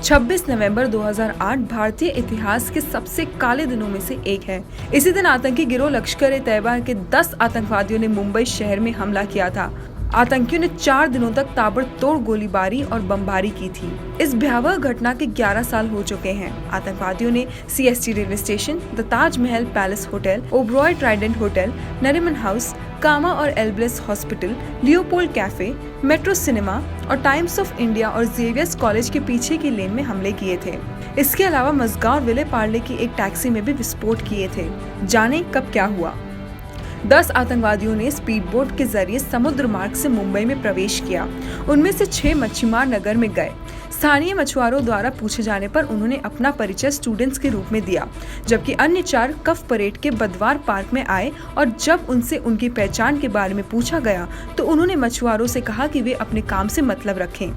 26 नवंबर 2008 भारतीय इतिहास के सबसे काले दिनों में से एक है। इसी दिन आतंकी गिरोह लश्कर-ए-तैयबा के 10 आतंकवादियों ने मुंबई शहर में हमला किया था। आतंकियों ने 4 दिनों तक ताबड़तोड़ गोलीबारी और बमबारी की थी। इस भयावह घटना के 11 साल हो चुके हैं। आतंकवादियों ने CST railway station, the Taj Mahal palace hotel, Oberoi Trident hotel, Nariman house, कामा और एल्ब्रेस hospital, Leopold cafe, metro cinema और टाइम्स ऑफ इंडिया और जेवियर्स कॉलेज के पीछे की लेन में हमले किए थे। इसके अलावा मजगांव विले पार्ले की एक टैक्सी में भी विस्फोट किए थे। जाने कब क्या हुआ। 10 आतंकवादियों ने स्पीड बोट के जरिए समुद्र मार्ग से मुंबई में प्रवेश किया। उनमें से 6 मच्छीमार नगर में गए। स्थानीय मछुआरों द्वारा पूछे जाने पर उन्होंने अपना परिचय स्टूडेंट्स के रूप में दिया, जबकि अन्य 4 कफ परेड के बदवार पार्क में आए और जब उनसे उनकी पहचान के बारे में पूछा गया तो उन्होंने मछुआरों से कहा कि वे अपने काम से मतलब रखें।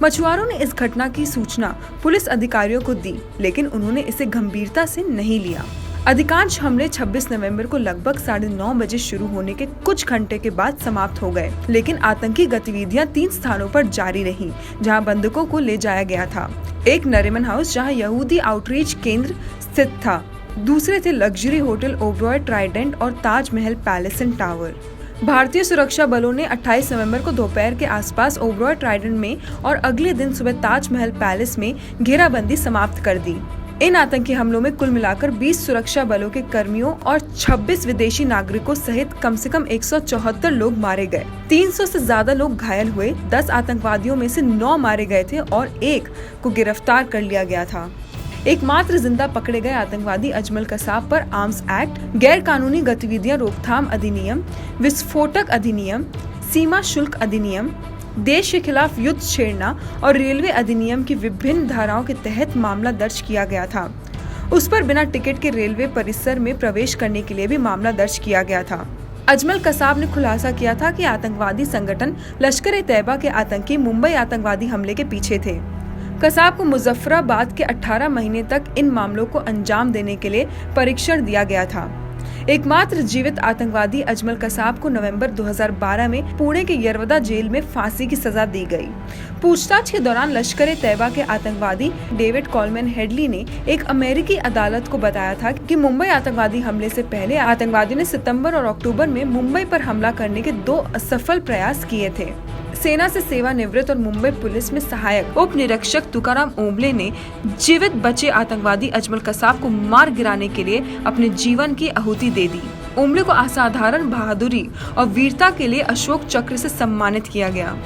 मछुआरों ने इस घटना की सूचना पुलिस अधिकारियों को दी, लेकिन उन्होंने इसे गंभीरता से नहीं लिया। अधिकांश हमले 26 नवंबर को लगभग 9:30 बजे शुरू होने के कुछ घंटे के बाद समाप्त हो गए, लेकिन आतंकी गतिविधियां 3 स्थानों पर जारी रहीं, जहां बंधकों को ले जाया गया था। एक नरीमन हाउस, जहां यहूदी आउटरीच केंद्र स्थित था। दूसरे थे लग्जरी होटल ओबरॉय ट्राइडेंट और ताजमहल पैलेस एंड टावर। भारतीय सुरक्षा बलों ने 28 नवंबर को दोपहर के आसपास ओबरॉय ट्राइडेंट में और अगले दिन सुबह ताजमहल पैलेस में घेराबंदी समाप्त कर दी। इन आतंकी हमलों में कुल मिलाकर 20 सुरक्षा बलों के कर्मियों और 26 विदेशी नागरिकों सहित कम से कम 174 लोग मारे गए। 300 से ज्यादा लोग घायल हुए। 10 आतंकवादियों में से 9 मारे गए थे और 1 को गिरफ्तार कर लिया गया था। एकमात्र जिंदा पकड़े गए आतंकवादी अजमल कसाब पर आर्म्स एक्ट, गैर कानूनी गतिविधियां रोकथाम अधिनियम, विस्फोटक अधिनियम, सीमा शुल्क अधिनियम, देश के खिलाफ युद्ध छेड़ना और रेलवे अधिनियम की विभिन्न धाराओं के तहत मामला दर्ज किया गया था। उस पर बिना टिकट के रेलवे परिसर में प्रवेश करने के लिए भी मामला दर्ज किया गया था। अजमल कसाब ने खुलासा किया था कि आतंकवादी संगठन लश्कर-ए-तैयबा के आतंकी मुंबई आतंकवादी हमले के पीछे थे। कसाब को मुजफ्फराबाद के 18 महीने तक इन मामलों को अंजाम देने के लिए परीक्षण दिया गया था। एकमात्र जीवित आतंकवादी अजमल कसाब को नवंबर 2012 में पुणे के यरवदा जेल में फांसी की सजा दी गई। पूछताछ के दौरान लश्कर-ए-तैयबा के आतंकवादी डेविड कॉलमैन हेडली ने एक अमेरिकी अदालत को बताया था कि मुंबई आतंकवादी हमले से पहले आतंकवादियों ने सितंबर और अक्टूबर में मुंबई पर हमला करने के 2 असफल प्रयास किए थे। सेना से सेवानिवृत्त और मुंबई पुलिस में सहायक उप निरीक्षक तुकाराम ओंबले ने जीवित बचे आतंकवादी अजमल कसाब को मार गिराने के लिए अपने जीवन की आहुति दे दी। ओंबले को असाधारण बहादुरी और वीरता के लिए अशोक चक्र से सम्मानित किया गया।